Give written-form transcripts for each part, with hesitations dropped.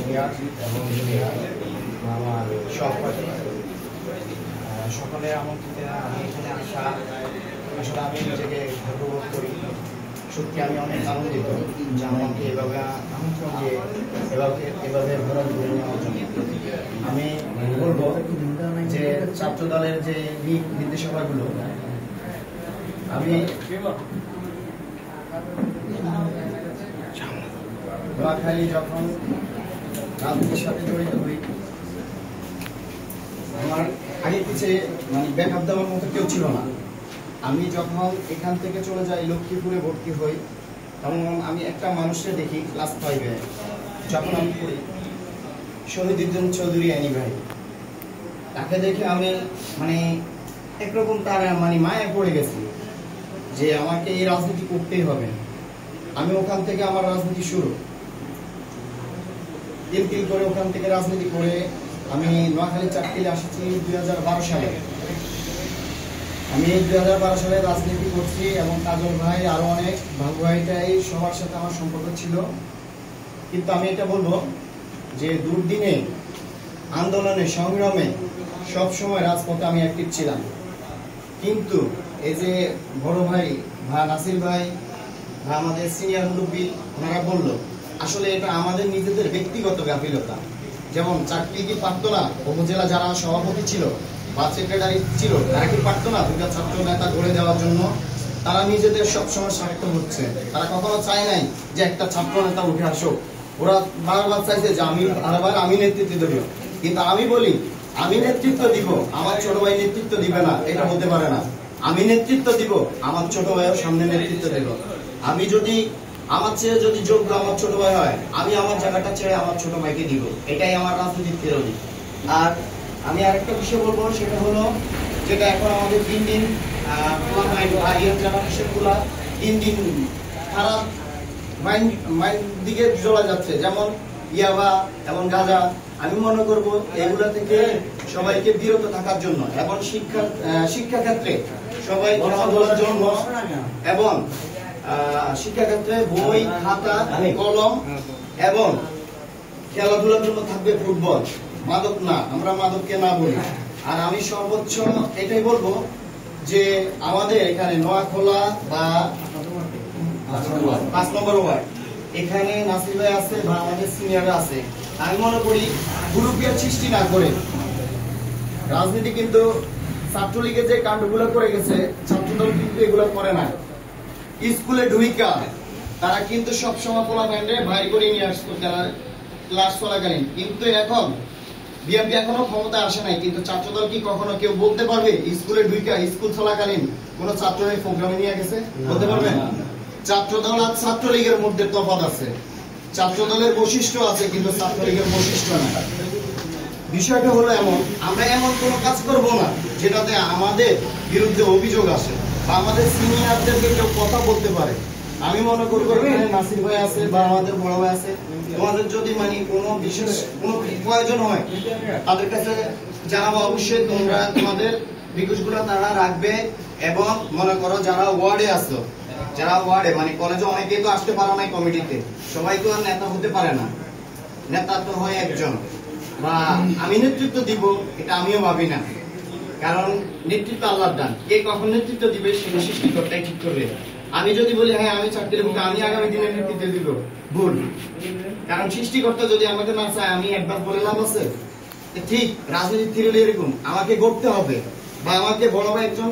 Senior এবং junior আমার সহপাঠী সকলের আমন্ত্রিত আমি এখানে আসা আসলে আমি নিজেকে গর্ববোধ করি। সত্যি আমি অনেক আনন্দিত যে আমাকে এভাবে আমন্ত্রণ দিয়ে এভাবে ভ্রমণ করে নেওয়ার জন্য। আমি বলবো যে ছাত্র দলের যে দিক নির্দেশনাগুলো আমি নোয়াখালী যখন রাজনীতির সাথে জড়িত হই, আমার আগে পিছিয়ে ব্যাকআপ দেওয়ার মতো কেউ ছিল না। আমি যখন এখান থেকে চলে যাই লক্ষ্মীপুরে ভর্তি হই, তখন আমি একটা মানুষকে দেখি ক্লাস 5-এ যখন আমি পড়ি, শহীদুদ্দিন চৌধুরী আনি ভাই। তাকে দেখে আমি একরকম তার মায়ায় পড়ে গেছি যে আমাকে এই রাজনীতি করতেই হবে। আমি ওখান থেকে আমার রাজনীতি শুরু, তিল করে ওখান থেকে রাজনীতি করে আমি নোয়াখালী চাকরিতে আসছি 2012 সালে। আমি 2012 সালে রাজনীতি করছি এবং কাজল ভাই আরো অনেক ভাইটাই সবার সাথে আমার সম্পর্ক ছিল। কিন্তু আমি এটা বলবো যে দুর্দিনে আন্দোলনে সংগ্রামে সবসময় রাজপথে আমি অ্যাক্টিভ ছিলাম। কিন্তু এই যে বড় ভাই নাসির ভাই আমাদের সিনিয়র মুরব্বী ওনারা বললো আসলে এটা আমাদের নিজেদের ব্যক্তিগত গাফিলতা। যেমন চাকরি কি পারতো না উপজেলা যারা সভাপতি ছিল বা সেক্রেটারি ছিল, তারা কি পারতো না দুটা ছাত্র নেতা গড়ে দেওয়ার জন্য? তারা নিজেদের সবসময় স্বার্থ হচ্ছে, তারা কখনো চায় নাই যে একটা ছাত্র নেতা উঠে আসুক। ওরা বারবার চাইছে যে আমি নেতৃত্ব দেব। কিন্তু আমি বলি আমি নেতৃত্ব দিব, আমার ছোট ভাই নেতৃত্ব দিবে না, এটা হতে পারে না। আমি নেতৃত্ব দিব, আমার ছোট ভাইও সামনে নেতৃত্ব দেব। আমি যদি আমার চেয়ে যদি যোগ্য আমার ছোট ভাই হয়, আমি আমার জায়গাটা ছেড়ে আমার ছোট ভাইকে দিব। এটাই আমার রাজনীতির থিওরি। আর আমি আরেকটা বিষয় বলবো, সেটা হলো যেটা এখন আমাদের দিন দিন খারাপ মাইন্ড দিকে চলে যাচ্ছে, যেমন ইয়াবা এবং গাঁজা। আমি মনে করব এগুলা থেকে সবাইকে বিরত থাকার জন্য এবং শিক্ষা ক্ষেত্রে সবাই জন্য এবং শিক্ষাক্ষেত্রে বই খাতা কলম এবং খেলাধুলার জন্য থাকবে ফুটবল, মাদক না, আমরা মাদককে না বলি। আর আমি সর্বোচ্চ এটাই বলবো যে আমাদের এখানে নোয়াখোলা বা 5 নম্বর ওয়ার্ড, এখানে নাসির ভাই আছে বা আমাদের সিনিয়র আছে। আমি মনে করি গ্রুপের সৃষ্টি না করে রাজনীতি, কিন্তু ছাত্রলীগে যে কাণ্ডগুলো করে গেছে ছাত্রদল কিন্তু এগুলো করে না। স্কুলে ঢুইকা তারা কিন্তু সবসময় পোলা ব্যান্ডে ভাই করে নিয়ে আসতো যারা ক্লাস চলাকালীন। কিন্তু এখন বিএনপি এখনো ক্ষমতা আসে নাই, কিন্তু ছাত্রদল কি কখনো কেউ বলতে পারবে স্কুলে ঢুইকা স্কুল চলাকালীন কোন ছাত্রের প্রোগ্রামে নিয়ে গেছে? বলতে পারবেন? ছাত্রদল আর ছাত্রলীগের মধ্যে তফাৎ আছে। ছাত্রদলের বৈশিষ্ট্য আছে কিন্তু ছাত্রলীগের বৈশিষ্ট্য না। বিষয়টা হলো এমন, আমরা এমন কোনো কাজ করব না যেটাতে আমাদের বিরুদ্ধে অভিযোগ আসে বা আমাদের সিনিয়রদেরকে কেউ কথা বলতে পারে। আমি মনে করবো এখানে নাসির ভাই আছে বা আমাদের বড় ভাই আছে, তোমাদের যদি কোনো বিশেষ কোনো প্রয়োজন হয় তাদের কাছে জানাবো। অবশ্যই তোমরা তোমাদের রিকোয়েস্টগুলো তারা রাখবে। এবং মনে করো যারা ওয়ার্ডে আসো, যারা ওয়ার্ডে কলেজে অনেকেই তো আসতে পারো নাই কমিটিতে, সবাই তো আর নেতা হতে পারে না। নেতা তো হয় একজন। বা আমি নেতৃত্ব দিব এটা আমিও ভাবি না, কারণ নেতৃত্ব আল্লাহর দান। কে কখন নেতৃত্ব দিবে সেটা সৃষ্টিকর্তাই ঠিক করবে। আমি যদি বলি হ্যাঁ আমি চাকরি দেবো, আমি আগামী দিনে নেতৃত্ব দিব, ভুল। কারণ সৃষ্টিকর্তা যদি আমাকে না চায়, আমি একবার বলে লাভ আছে? ঠিক রাজনীতির থিওরি এরকম, আমাকে গড়তে হবে বা আমাকে বড় ভাই একজন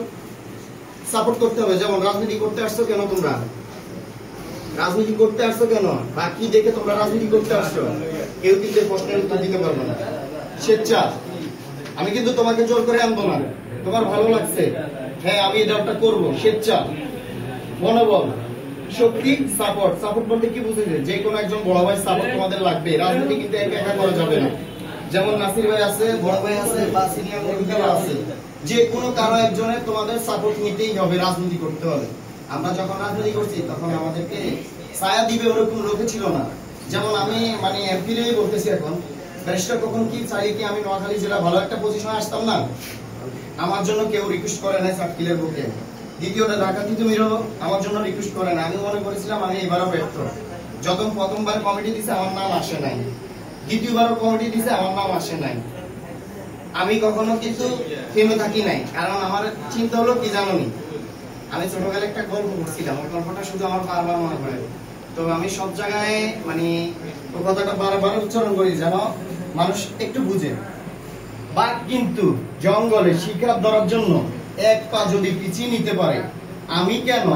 সাপোর্ট করতে হবে। যেমন রাজনীতি করতে আসছো কেন তোমরা? রাজনীতি করতে আসছো কেন বা কি দেখে তোমরা রাজনীতি করতে আসছো? কেউ কিন্তু প্রশ্নের উত্তর দিতে পারবে না। স্বেচ্ছা, আমি কিন্তু তোমাকে জোর করে আনবো না। তোমার ভালো লাগছে, হ্যাঁ আমি এটা করবো, স্বেচ্ছা, মনোবল, শক্তি, সাপোর্ট। সাপোর্ট বলতে কি বুঝেছে? যে কোনো একজন বড় ভাই সাপোর্ট তোমাদের লাগবে। রাজনীতি কিন্তু একা একা করা যাবে না। যেমন নাসির ভাই আছে, বড় ভাই আছে বা সিনিয়র মুরব্বিরা আছে, যে কোনো কারো একজনের তোমাদের সাপোর্ট নিতেই হবে, রাজনীতি করতে হবে। আমরা যখন রাজনীতি করছি তখন আমাদেরকে ছায়া দিবে ওরকম লোকে ছিল না। যেমন আমি এমপিলেই বলতেছি, এখন ব্যারিস্টার কখন কি চাই কি আমি নোয়াখালী জেলা ভালো একটা পজিশনে আসতাম না? আমার জন্য কেউ রিকোয়েস্ট করে নাই সার্কিলের বুকে। দ্বিতীয়টা ঢাকা থেকে মিরো আমার জন্য রিকোয়েস্ট করে না। আমি মনে করেছিলাম আমি এবারও ব্যর্থ। যখন প্রথমবার কমিটি দিছে আমার নাম আসে নাই, দ্বিতীয়বার কমিটি দিছে, আমার নাম আসে নাই। আমি কখনো কিন্তু থেমে থাকি নাই, কারণ আমার চিন্তা হলো কি জানোনি, আমি ছোটবেলায় একটা গল্প করছিলাম, ওই গল্পটা শুধু আমার বারবার মনে পড়ে। তো আমি সব জায়গায় মানে ওই কথাটা বারবার উচ্চারণ করি যেন মানুষ একটু বুঝে। বাঘ কিন্তু জঙ্গলে শিকার ধরার জন্য এক পা যদি পিছিয়ে নিতে পারে, আমি কেন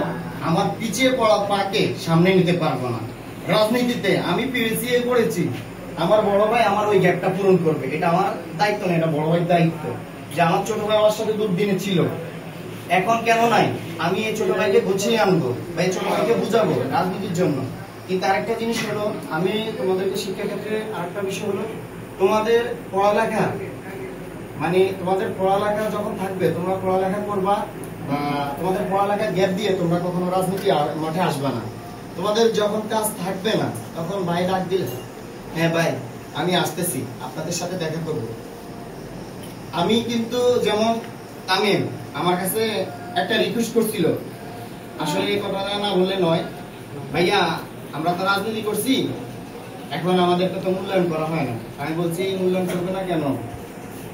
আমার পিছিয়ে পড়া পাকে সামনে নিতে পারবো না? রাজনীতিতে আমি পিছিয়ে পড়েছি, আমার বড় ভাই আমার ওই গ্যাপটা পূরণ করবে, এটা আমার দায়িত্ব না, এটা বড় ভাইয়ের দায়িত্ব। যে আমার ছোট ভাই আমার সাথে দুর্দিনে ছিল, এখন কেন নাই, আমি এই ছোট ভাইকে গুছিয়ে আনবো, ভাই ছোট ভাইকে বুঝাবো রাজনীতির জন্য। কিন্তু আরেকটা জিনিস হলো, আমি তোমাদেরকে শিক্ষা ক্ষেত্রে আরেকটা বিষয় হলো, তোমাদের পড়ালেখা মানে তোমাদের পড়ালেখা যখন থাকবে তোমরা পড়ালেখা করবা, বা তোমাদের পড়ালেখা গ্যাপ দিয়ে তোমরা কখনো রাজনীতি মাঠে আসবে না। তোমাদের যখন কাজ থাকবে না তখন ভাই ডাক দিলে, হ্যাঁ ভাই আমি আসতেছি, আপনাদের সাথে দেখা করব। আমি কিন্তু যেমন তামিম আমার কাছে একটা রিকোয়েস্ট করছিল, আসলে এই কথাটা না বললে নয়, ভাইয়া আমরা তো রাজনীতি করছি, এখন আমাদেরকে তো মূল্যায়ন করা হয় না। আমি বলছি মূল্যায়ন করবে না কেন,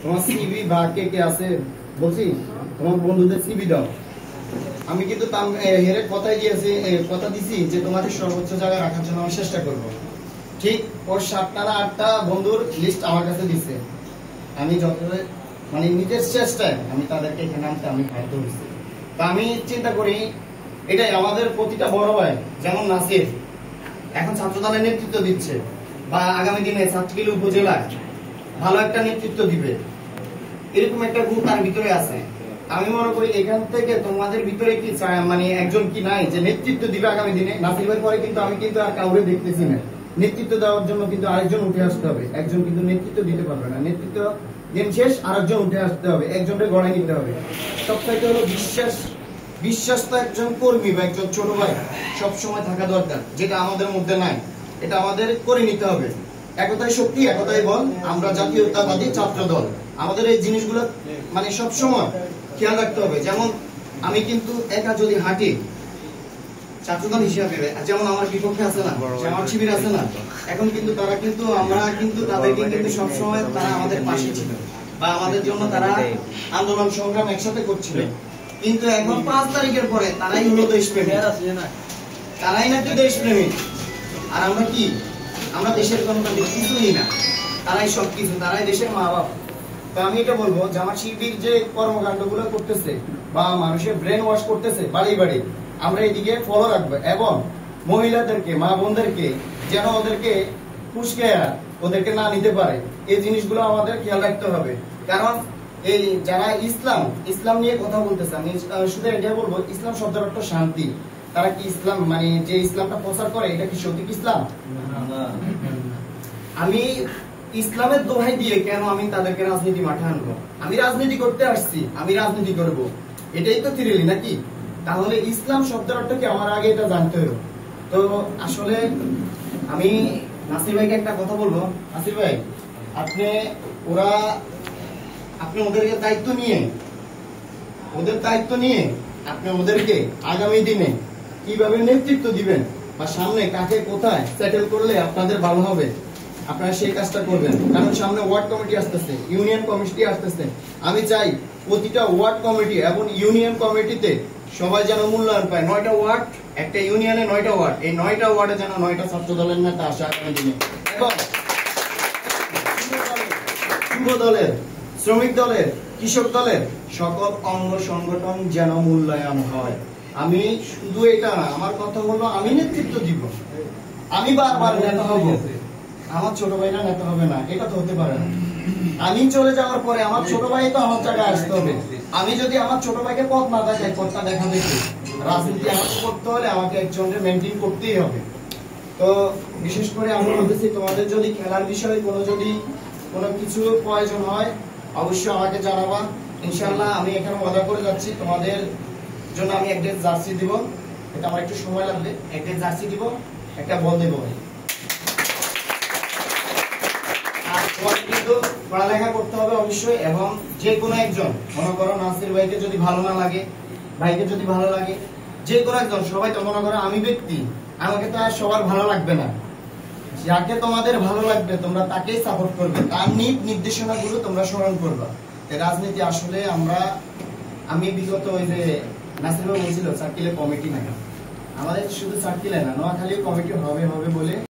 তোমার সিভি বা কে কে আছে বলছি তোমার বন্ধুদের সিভি দাও। আমি কিন্তু হেরে কথাই দিয়েছি, কথা দিছি যে তোমাদের সর্বোচ্চ জায়গায় রাখার জন্য আমি চেষ্টা করব। ঠিক ওর 7টা না 8টা বন্ধুর লিস্ট আমার কাছে দিছে, আমি যত মানে নিজের চেষ্টায় আমি তাদেরকে এখানে আনতে আমি বাধ্য হয়েছি। তা আমি চিন্তা করি এটাই আমাদের প্রতিটা বড় ভাই, যেমন নাসির এখন ছাত্র দলের নেতৃত্ব দিচ্ছে, বা আগামী দিনে ছাত্রীল উপজেলায় ভালো একটা নেতৃত্ব দিবে, এরকম একটা গুণ তার ভিতরে আছে। আমি মনে করি এখান থেকে তোমাদের ভিতরে কি মানে একজন কি নাই যে নেতৃত্ব দিবে আগামী দিনে? নাসির ভাই পরে কিন্তু আমি কিন্তু আর কাউরে দেখতেছি না, নেতৃত্ব দেওয়ার জন্য কিন্তু আরেকজন উঠে আসতে হবে, একজন কিন্তু নেতৃত্ব দিতে পারবে না, নেতৃত্ব দিন শেষ আরেকজন উঠে আসতে হবে, একজনকে গড়াই নিতে হবে। সবচাইতে হলো বিশ্বাস, বিশ্বাস তো একজন কর্মী বা একজন ছোট ভাই সবসময় থাকা দরকার, যেটা আমাদের মধ্যে নাই, এটা আমাদের করে নিতে হবে। একতাই শক্তি, একতাই বল, আমরা জাতীয়তাবাদী ছাত্র দল, আমাদের এই জিনিসগুলো মানে সবসময় খেয়াল রাখতে হবে। যেমন আমি কিন্তু একা যদি হাঁটি ছাত্রদল হিসাবে, যেমন আমার বিপক্ষে আছে না, আমার শিবির আছে না, এখন কিন্তু তারা কিন্তু আমরা কিন্তু তাদেরকে কিন্তু সবসময় তারা আমাদের পাশে ছিল, বা আমাদের জন্য তারা আন্দোলন সংগ্রাম একসাথে করছিল। কিন্তু এখন 5 তারিখের পরে তারাই হলো দেশপ্রেমী, তারাই নাকি দেশপ্রেমী, আর আমরা কি? আমরা দেশের গণতান্ত্রিক কিছুই না, তারাই সবকিছু, তারাই দেশের মা বাপ। তো আমি এটা বলবো যে আমার শিবির যে কর্মকাণ্ড গুলো করতেছে বা মানুষের ব্রেন ওয়াশ করতেছে বাড়ি বাড়ি, আমরা এদিকে ফলো রাখবো, এবং মহিলাদেরকে মা বোনদেরকে যেন ওদেরকে পুষকে ওদেরকে না নিতে পারে, এই জিনিসগুলো আমাদের খেয়াল রাখতে হবে। কারণ এই যারা ইসলাম নিয়ে কথা বলতেছে, আমি শুধু এটা বলবো, ইসলাম শব্দের অর্থ শান্তি। তারা কি ইসলাম মানে যে ইসলামটা প্রচার করে এটা কি সঠিক ইসলাম? আমি ইসলামের দোহাই দিয়ে কেন আমি তাদেরকে রাজনীতি মাঠে আনবো? আমি রাজনীতি করতে আসছি, আমি রাজনীতি করব, এটাই তো থিরেলি নাকি? তাহলে ইসলাম শব্দের অর্থ কি আমার আগে এটা জানতে হবে। তো আসলে আমি নাসির ভাইকে একটা কথা বলবো, নাসির ভাই আপনি ওদেরকে দায়িত্ব নিয়ে আপনি ওদেরকে আগামী দিনে কিভাবে নেতৃত্ব দিবেন বা সামনে কাকে কোথায় সেটেল করলে আপনাদের ভালো হবে, আপনারা সেই কাজটা করবেন। কারণ সামনে ওয়ার্ড কমিটি আসতেছে, ইউনিয়ন কমিটি আসতেছে। আমি চাই প্রতিটা ওয়ার্ড কমিটি এবং ইউনিয়ন কমিটিতে সবাই যেন মূল্যায়ন পায়। 9টা ওয়ার্ড, একটা ইউনিয়নে 9টা ওয়ার্ড, এই 9টা ওয়ার্ডে যেন 9টা ছাত্র দলের নেতা আসে আগামী দিনে, এবং যুব দলের, শ্রমিক দলের, কৃষক দলের সকল অঙ্গ সংগঠন যেন মূল্যায়ন হয়। আমি শুধু এটা না, আমার কথা হলো আমি নেতৃত্ব দিব, আমি বারবার নেতা হব, আমার ছোট ভাইরা নেতা হবে না, এটা তো হতে পারে না। আমি চলে যাওয়ার পরে আমার ছোট ভাই তো আমার জায়গায় আসতে হবে। আমি যদি আমার ছোট ভাইকে পথ না দেখাই, পথটা দেখা দেখি, রাজনীতি আমাকে করতে হলে আমাকে একজনকে মেনটেন করতেই হবে। তো বিশেষ করে আমি বলতেছি, তোমাদের যদি খেলার বিষয়ে কোনো কিছু প্রয়োজন হয় অবশ্যই আমাকে জানাবা। ইনশাআল্লাহ আমি এখানে ওয়াদা করে যাচ্ছি, তোমাদের জন্য আমি একটা জার্সি দিব, এটা আমার একটু সময় লাগবে, একটা জার্সি দিব, একটা বল দেবো। কিন্তু পড়ালেখা করতে হবে অবশ্যই, এবং যে কোনো একজন, মনে করো নাসির ভাইকে যদি ভালো না লাগে, ভাইকে যদি ভালো লাগে, যে কোনো একজন, সবাই তো মনে করো আমি ব্যক্তি, আমাকে তো আর সবার ভালো লাগবে না, যাকে তোমাদের ভালো লাগবে তোমরা তাকেই সাপোর্ট করবে, তার নির্দেশনাগুলো তোমরা স্মরণ করবা। রাজনীতি আসলে আমি বিগত ওই যে নাসির ভাই বলছিল সার্কেলের কমিটি নাই, আমাদের শুধু সার্কেলে না, নোয়াখালী কমিটি হবে হবে বলে